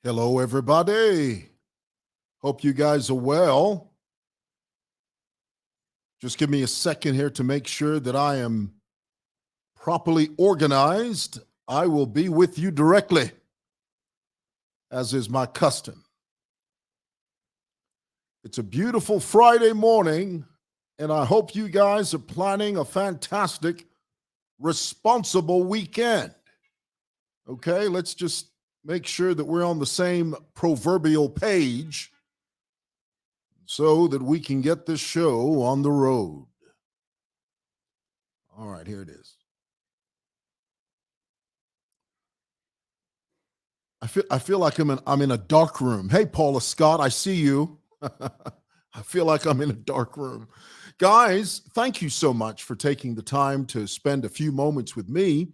Hello, everybody. Hope you guys are well. Just give me a second here to make sure that I am properly organized. I will be with you directly, as is my custom. It's a beautiful Friday morning, and I hope you guys are planning a fantastic, responsible weekend. Okay, let's just make sure that we're on the same proverbial page so that we can get this show on the road. All right, here it is. I feel like I'm in a dark room. Hey, Paula Scott, I see you. I feel like I'm in a dark room. Guys, thank you so much for taking the time to spend a few moments with me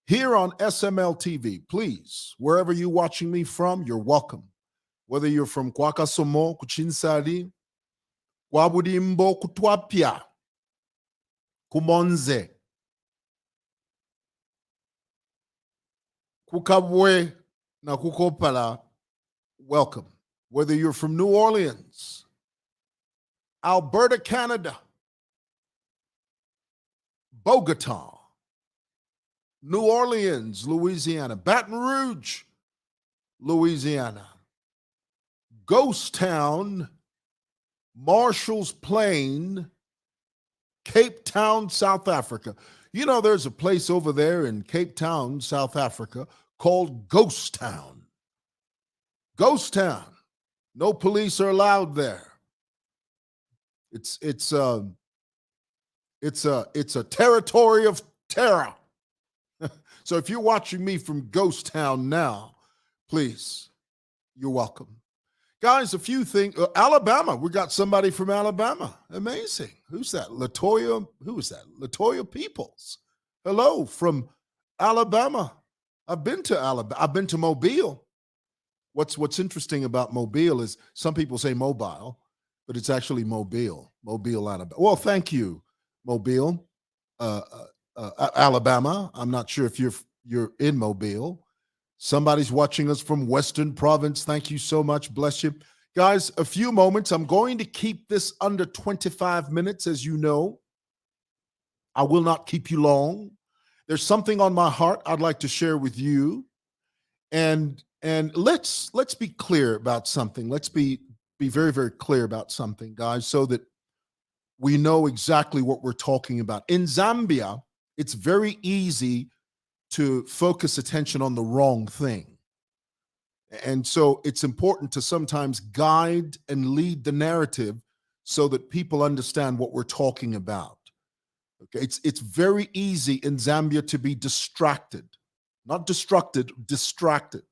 here on SML TV. Please, wherever you're watching me from, you're welcome. Whether you're from Kwakasomo, Kuchinsali, Kwabudimbo, Kutwapia, Kumonze, Kukabwe, na Kukopala, welcome. Whether you're from New Orleans, Alberta, Canada, Bogota, New Orleans, Louisiana, Baton Rouge, Louisiana, Ghost Town, Marshall's Plain, Cape Town, South Africa. You know, there's a place over there in Cape Town, South Africa called Ghost Town. Ghost Town. No police are allowed there. It's a territory of terror. So if you're watching me from Ghost Town now, please, you're welcome. Guys, a few things. Alabama, we got somebody from Alabama. Amazing. Who's that? Latoya, who is that? Latoya Peoples. Hello from Alabama. I've been to Alabama. I've been to Mobile. What's interesting about Mobile is some people say mobile, but it's actually Mobile, Alabama. Well, thank you, Mobile, Alabama. I'm not sure if you're in Mobile. Somebody's watching us from Western Province. Thank you so much. Bless you. Guys, a few moments. I'm going to keep this under 25 minutes, as you know. I will not keep you long. There's something on my heart I'd like to share with you. And let's be clear about something. Let's be very, very clear about something, guys, so that we know exactly what we're talking about. In Zambia, it's very easy to focus attention on the wrong thing. And so it's important to sometimes guide and lead the narrative so that people understand what we're talking about. Okay, it's very easy in Zambia to be distracted, not distracted, distracted.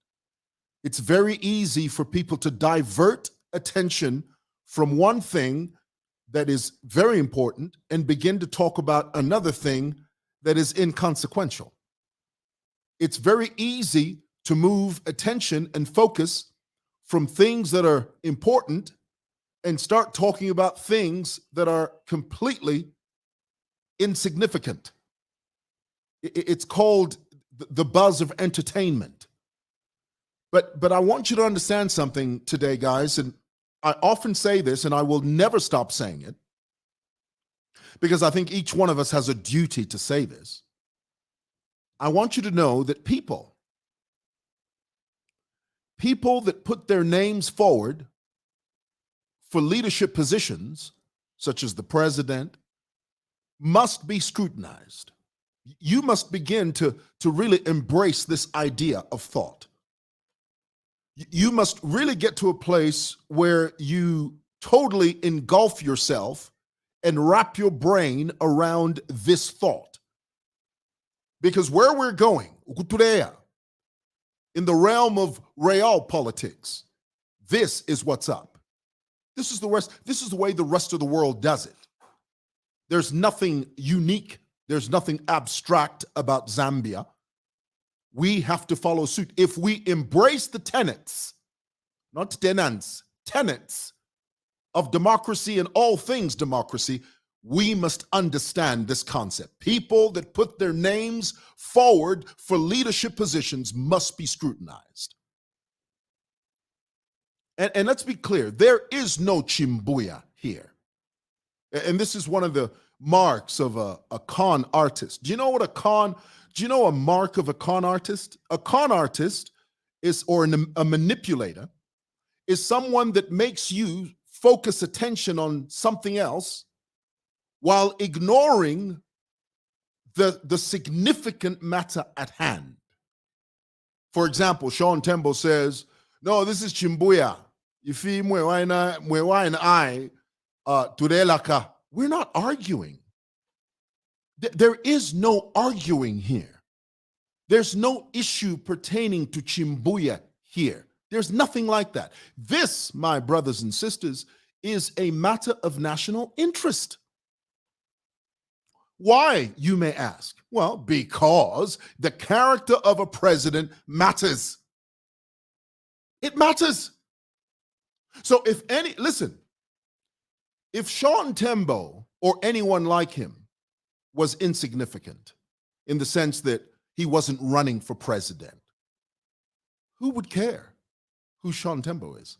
It's very easy for people to divert attention from one thing that is very important and begin to talk about another thing that is inconsequential. It's very easy to move attention and focus from things that are important and start talking about things that are completely insignificant. It's called the buzz of entertainment. But I want you to understand something today, guys, and I often say this, and I will never stop saying it, because I think each one of us has a duty to say this. I want you to know that people that put their names forward for leadership positions, such as the president, must be scrutinized. You must begin to really embrace this idea of thought. You must really get to a place where you totally engulf yourself and wrap your brain around this thought. Because where we're going, in the realm of real politics, this is what's up. This is the way the rest of the world does it. There's nothing unique. There's nothing abstract about Zambia. We have to follow suit. If we embrace the tenets, not tenants, tenets of democracy and all things democracy, we must understand this concept. People that put their names forward for leadership positions must be scrutinized. And let's be clear, there is no chimbuya here. And this is one of the marks of a con artist. Do you know a mark of a con artist? A con artist is, or a manipulator, is someone that makes you focus attention on something else while ignoring the significant matter at hand. For example, Sean Tembo says, no, this is chimbuya. Ifi mwewaina I turelaka. We're not arguing. There is no arguing here. There's no issue pertaining to chimbuya here. There's nothing like that. This, my brothers and sisters, is a matter of national interest. Why, you may ask? Well, because the character of a president matters. It matters. So if Sean Tembo or anyone like him was insignificant in the sense that he wasn't running for president, who would care who Sean Tembo is?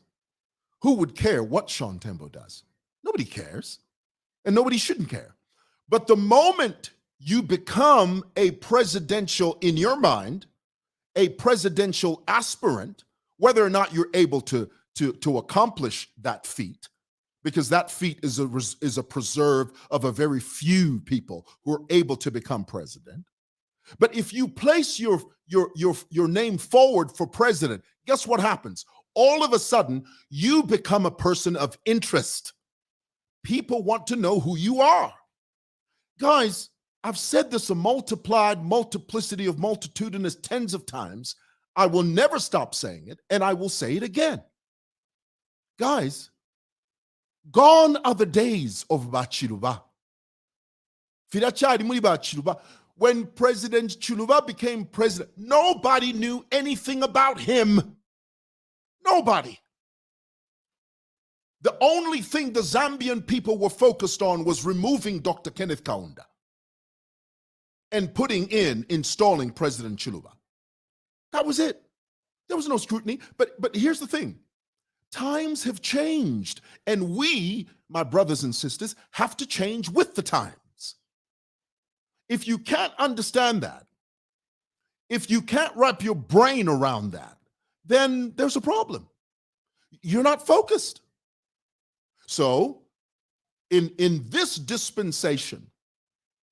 Who would care what Sean Tembo does? Nobody cares, and nobody shouldn't care. But the moment you become a presidential, in your mind, a presidential aspirant, whether or not you're able to accomplish that feat, because that feat is a preserve of a very few people who are able to become president. But if you place your name forward for president, guess what happens? All of a sudden, you become a person of interest. People want to know who you are. Guys, I've said this a multiplicity of multitudinous tens of times. I will never stop saying it, and I will say it again. Guys, gone are the days of Bachiruba. When President Chiluba became president, nobody knew anything about him. Nobody. The only thing the Zambian people were focused on was removing Dr. Kenneth Kaunda and installing President Chiluba. That was it. There was no scrutiny. But here's the thing. Times have changed, and we, my brothers and sisters, have to change with the times. If you can't understand that, if you can't wrap your brain around that, then there's a problem. You're not focused. So, in this dispensation,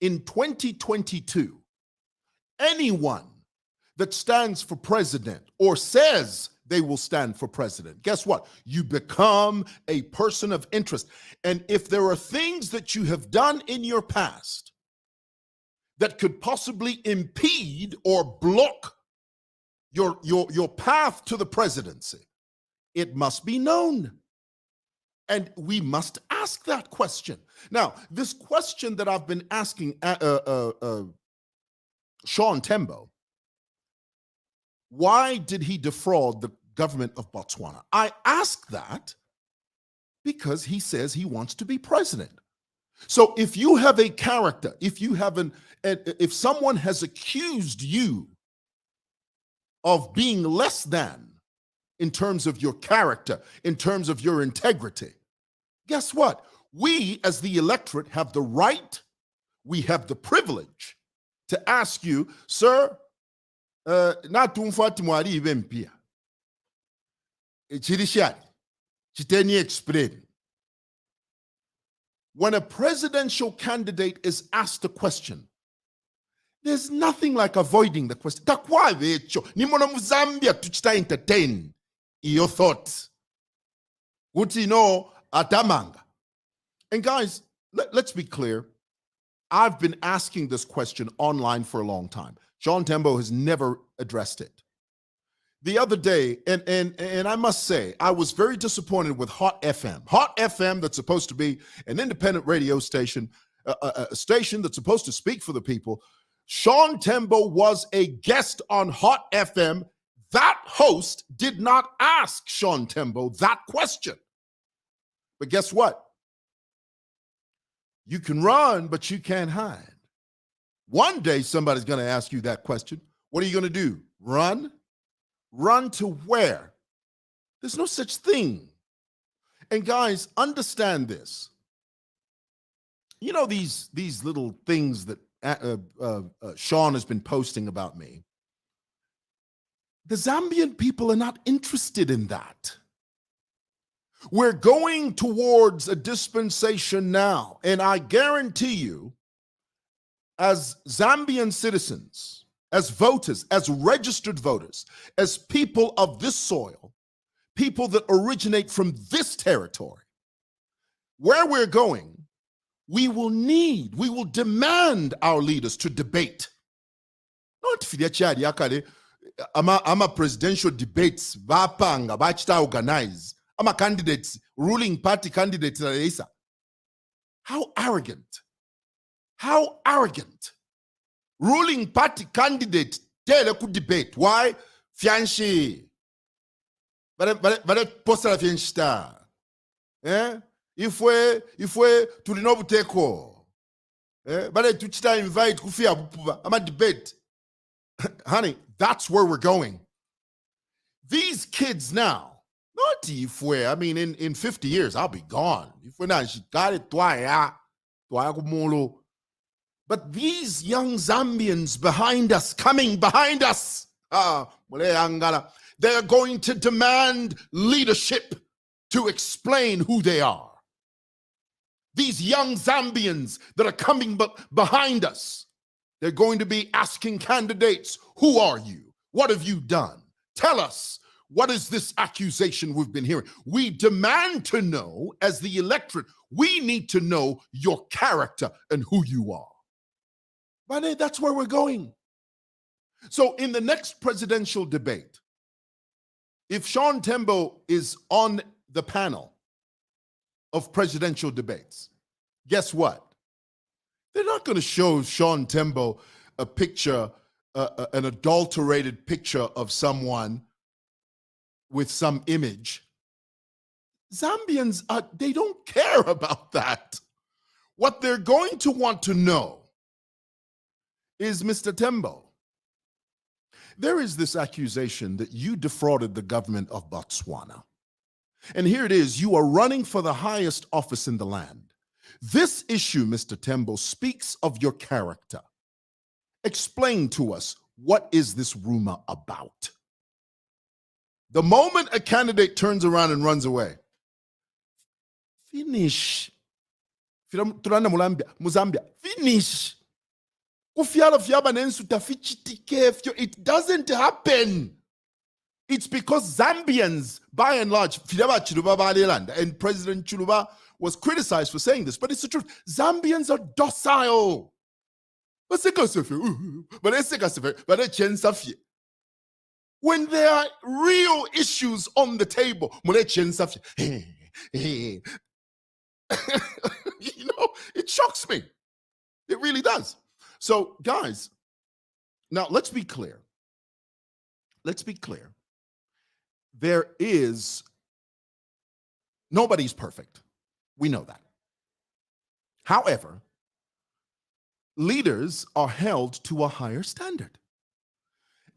in 2022, anyone that stands for president or says they will stand for president, guess what? You become a person of interest. And if there are things that you have done in your past that could possibly impede or block your path to the presidency, it must be known. And we must ask that question. Now, this question that I've been asking Sean Tembo, why did he defraud the government of Botswana? I ask that because he says he wants to be president. So if you have a character, if someone has accused you of being less than in terms of your character, in terms of your integrity, guess what? We as the electorate have the right, we have the privilege to ask you, sir, when a presidential candidate is asked a question, there's nothing like avoiding the question. Entertain your thoughts. Atamanga. And guys, let's be clear. I've been asking this question online for a long time. Sean Tembo has never addressed it. The other day, and I must say, I was very disappointed with Hot FM. Hot FM, that's supposed to be an independent radio station, a station that's supposed to speak for the people. Sean Tembo was a guest on Hot FM. That host did not ask Sean Tembo that question. But guess what? You can run, but you can't hide. One day, somebody's going to ask you that question. What are you going to do? Run? Run to where? There's no such thing. And guys, understand this. You know these little things that Sean has been posting about me. The Zambian people are not interested in that. We're going towards a dispensation now, and I guarantee you, as Zambian citizens, as voters, as registered voters, as people of this soil, people that originate from this territory, where we're going, we will demand our leaders to debate. Not ama presidential debates, vapanga, bachita organize, ama candidates, ruling party candidates. How arrogant. How arrogant. Ruling party candidate, tell could debate. Why? Fiancé. But posta la fiancita. Eh? If we tulinobuteko. But tuchita invite kufia bupuba. I'm a debate. Honey, that's where we're going. These kids now, not if we, I mean, in 50 years, I'll be gone. If we're not, she got it, but these young Zambians behind us, coming behind us, they're going to demand leadership to explain who they are. These young Zambians that are coming behind us, they're going to be asking candidates, who are you? What have you done? Tell us, what is this accusation we've been hearing? We demand to know, as the electorate, we need to know your character and who you are. But that's where we're going. So in the next presidential debate, if Sean Tembo is on the panel of presidential debates, guess what? They're not going to show Sean Tembo a picture, an adulterated picture of someone with some image. Zambians, they don't care about that. What they're going to want to know is, Mr. Tembo, there is this accusation that you defrauded the government of Botswana. And here it is, you are running for the highest office in the land. This issue, Mr. Tembo, speaks of your character. Explain to us, what is this rumor about? The moment a candidate turns around and runs away, finish. Muzambia, finish. It doesn't happen. It's because Zambians, by and large, and President Chiluba was criticized for saying this, but it's the truth. Zambians are docile. When there are real issues on the table, you know, it shocks me. It really does. So, guys, now let's be clear. Let's be clear. Nobody's perfect. We know that. However, leaders are held to a higher standard.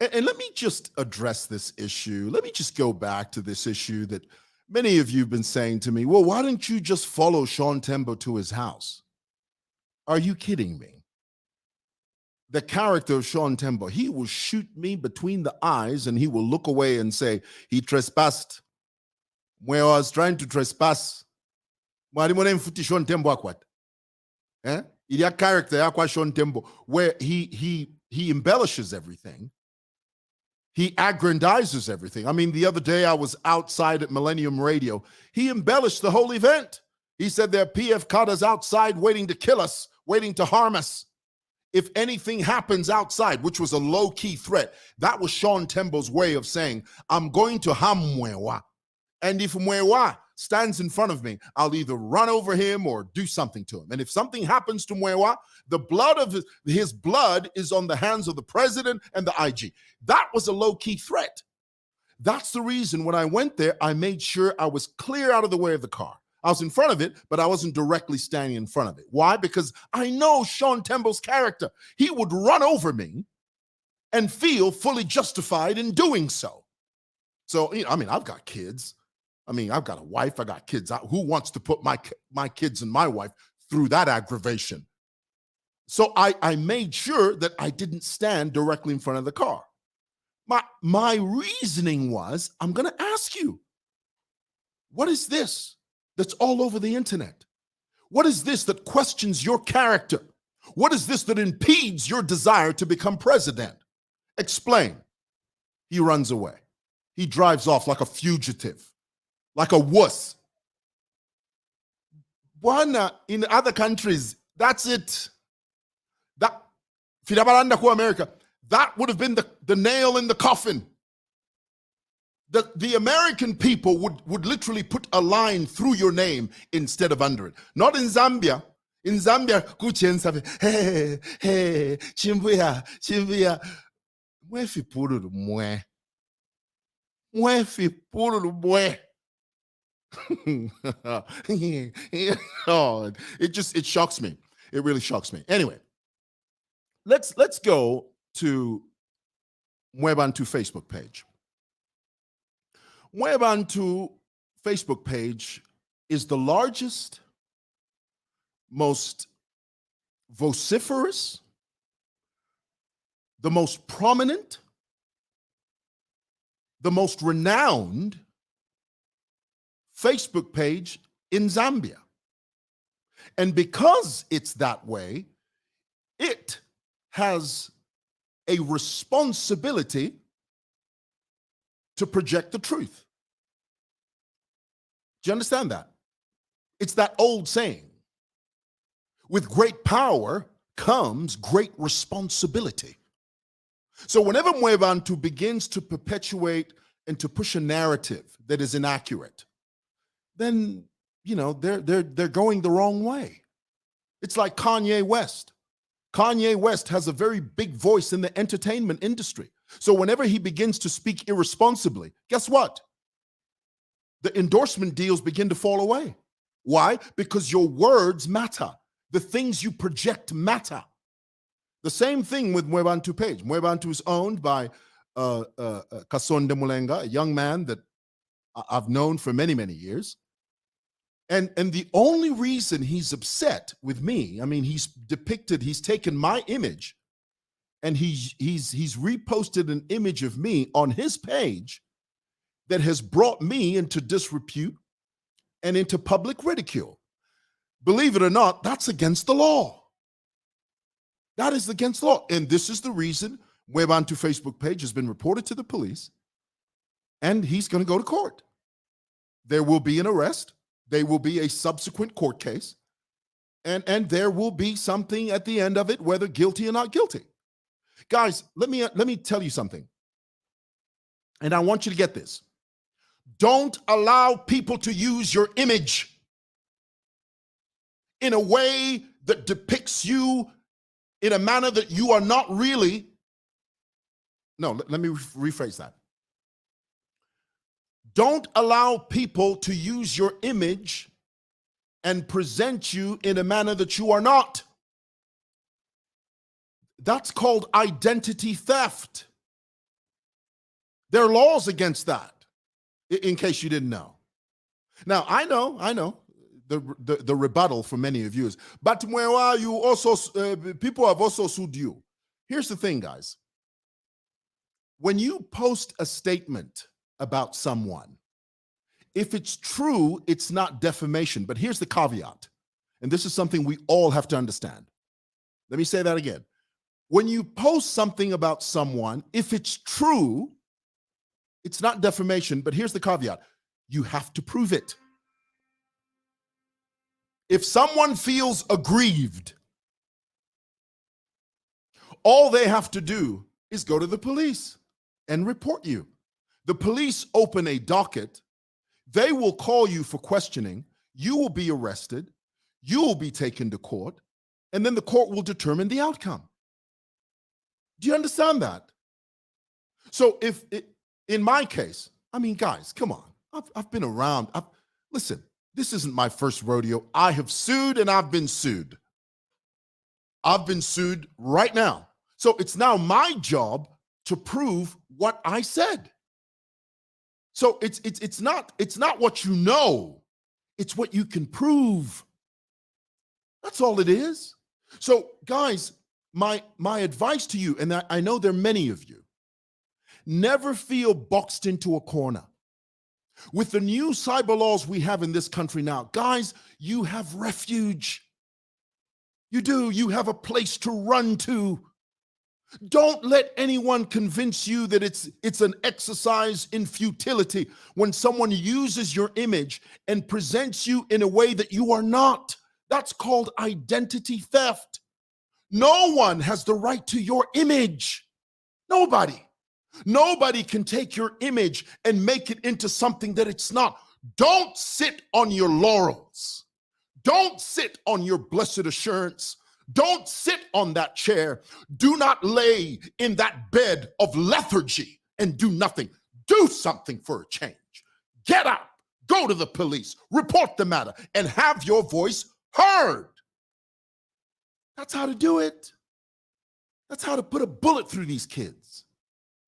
And let me just address this issue. Let me just go back to this issue that many of you have been saying to me, well, why don't you just follow Sean Tembo to his house? Are you kidding me? The character of Sean Tembo, he will shoot me between the eyes and he will look away and say, he trespassed. When I was trying to trespass, Sean Tembo akwat. Il y a character Sean Tembo where he embellishes everything. He aggrandizes everything. I mean, the other day I was outside at Millennium Radio. He embellished the whole event. He said there are PF Carters outside waiting to kill us, waiting to harm us. If anything happens outside, which was a low-key threat, that was Sean Tembo's way of saying, I'm going to harm Mwewa. And if Mwewa stands in front of me, I'll either run over him or do something to him. And if something happens to Mwewa, the blood of his blood is on the hands of the president and the IG. That was a low-key threat. That's the reason when I went there, I made sure I was clear out of the way of the car. I was in front of it, but I wasn't directly standing in front of it. Why? Because I know Sean Tembo's character. He would run over me and feel fully justified in doing so. So, I mean, I've got kids. I mean, I've got a wife. I got kids. Who wants to put my kids and my wife through that aggravation? So I made sure that I didn't stand directly in front of the car. My reasoning was, I'm going to ask you, what is this that's all over the internet? What is this that questions your character? What is this that impedes your desire to become president? Explain. He runs away. He drives off like a fugitive, like a wuss. Bwana, in other countries, that's it. That Fidabaranda ku America, that would have been the nail in the coffin. The American people would literally put a line through your name instead of under it. Not in Zambia. In Zambia, hey, hey, chimbuya, chimbuya. Mwefi puru mwe. Mwefi puru mwe. Oh, it shocks me. It really shocks me. Anyway, let's go to Mwebantu Facebook page. Mwebantu Facebook page is the largest, most vociferous, the most prominent, the most renowned Facebook page in Zambia. And because it's that way, it has a responsibility to project the truth. Do you understand that? It's that old saying, with great power comes great responsibility. So whenever Mwebantu begins to perpetuate and to push a narrative that is inaccurate, then, they're going the wrong way. It's like Kanye West. Kanye West has a very big voice in the entertainment industry. So whenever he begins to speak irresponsibly, guess what? The endorsement deals begin to fall away. Why? Because your words matter. The things you project matter. The same thing with Mwebantu page. Mwebantu is owned by Kasonde Mulenga, a young man that I've known for many, many years. And the only reason he's upset with me, I mean, he's taken my image and he's reposted an image of me on his page that has brought me into disrepute and into public ridicule. Believe it or not, that's against the law. That is against the law. And this is the reason Mwebantu Facebook page has been reported to the police, and he's going to go to court. There will be an arrest. There will be a subsequent court case, and there will be something at the end of it, whether guilty or not guilty. Guys, let me tell you something, and I want you to get this. Don't allow people to use your image in a way that depicts you in a manner that you are not really. No, let me rephrase that. Don't allow people to use your image and present you in a manner that you are not. That's called identity theft. There are laws against that, in case you didn't know. Now, I know the rebuttal for many of you is, but Mwewa, you also, people have also sued you. Here's the thing, guys. When you post a statement about someone, if it's true, it's not defamation. But here's the caveat, and this is something we all have to understand. Let me say that again. When you post something about someone, if it's true, it's not defamation, but here's the caveat. You have to prove it. If someone feels aggrieved, all they have to do is go to the police and report you. The police open a docket. They will call you for questioning. You will be arrested. You will be taken to court, and then the court will determine the outcome. Do you understand that? So in my case, I mean, guys, come on. I've been around. Listen, this isn't my first rodeo. I have sued and I've been sued. I've been sued right now. So it's now my job to prove what I said. So it's not what you know, it's what you can prove. That's all it is. So guys, my advice to you, and I know there are many of you, never feel boxed into a corner. With the new cyber laws we have in this country now, guys, you have refuge. You do. You have a place to run to. Don't let anyone convince you that it's an exercise in futility when someone uses your image and presents you in a way that you are not. That's called identity theft. No one has the right to your image. Nobody. Nobody can take your image and make it into something that it's not. Don't sit on your laurels. Don't sit on your blessed assurance. Don't sit on that chair. Do not lay in that bed of lethargy and do nothing. Do something for a change. Get out, go to the police, report the matter, and have your voice heard. That's how to do it. That's how to put a bullet through these kids.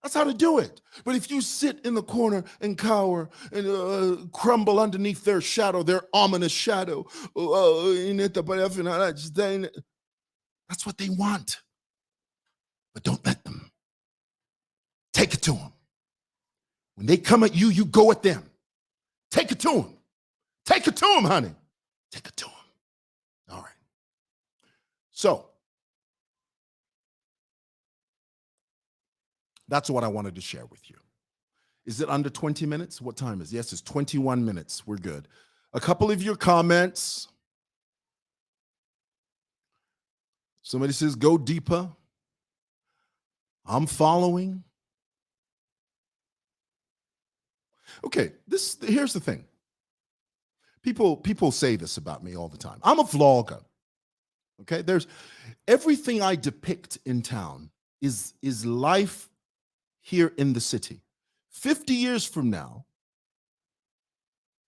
That's how to do it. But if you sit in the corner and cower and crumble underneath their shadow, their ominous shadow, that's what they want. But don't let them. Take it to them. When they come at you, you go at them. Take it to them. Take it to them, honey. Take it to them. All right. So, that's what I wanted to share with you. Is it under 20 minutes? What time is it? Yes, it's 21 minutes. We're good. A couple of your comments. Somebody says, go deeper. I'm following. Okay, here's the thing. People say this about me all the time. I'm a vlogger. Okay, there's everything I depict in town is life here in the city. 50 years from now,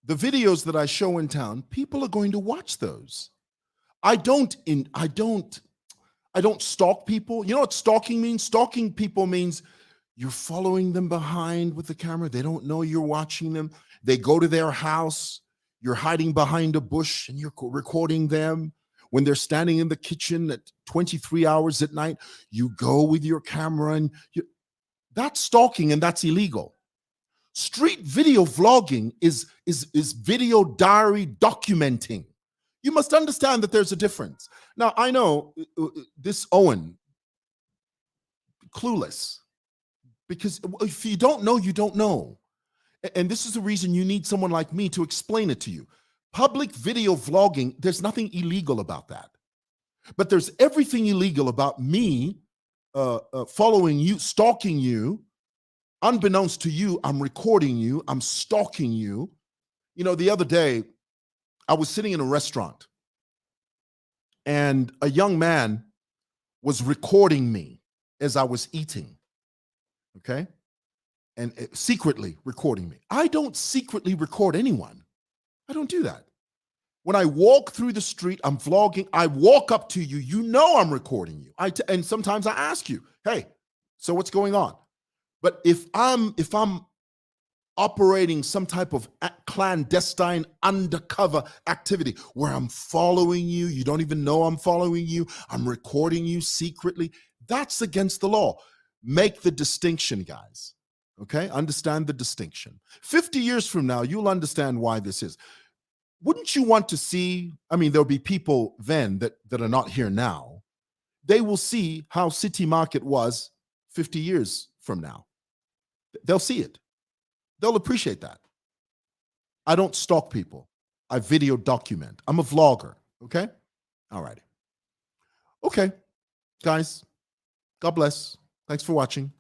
the videos that I show in town, people are going to watch those. I don't stalk people. You know what stalking means? Stalking people means you're following them behind with the camera. They don't know you're watching them. They go to their house. You're hiding behind a bush and you're recording them. When they're standing in the kitchen at 23 hours at night, you go with your camera and that's stalking, and that's illegal. Street video vlogging is video diary documenting. You must understand that there's a difference. Now, I know this Owen, clueless, because if you don't know, you don't know. And this is the reason you need someone like me to explain it to you. Public video vlogging, there's nothing illegal about that. But there's everything illegal about me following you, stalking you. Unbeknownst to you, I'm recording you, I'm stalking you. You know, the other day, I was sitting in a restaurant and a young man was recording me as I was eating, okay? And secretly recording me. I don't secretly record anyone. I don't do that. When I walk through the street, I'm vlogging, I walk up to you, you know I'm recording you. And sometimes I ask you, hey, so what's going on? But if I'm operating some type of clandestine undercover activity where I'm following you, you don't even know I'm following you, I'm recording you secretly, that's against the law. Make the distinction, guys. Okay? Understand the distinction. 50 years from now, you'll understand why this is. Wouldn't you want to see, I mean, there'll be people then that are not here now. They will see how City Market was 50 years from now. They'll see it. They'll appreciate that. I don't stalk people. I video document. I'm a vlogger, okay? All righty. Okay, guys, God bless. Thanks for watching.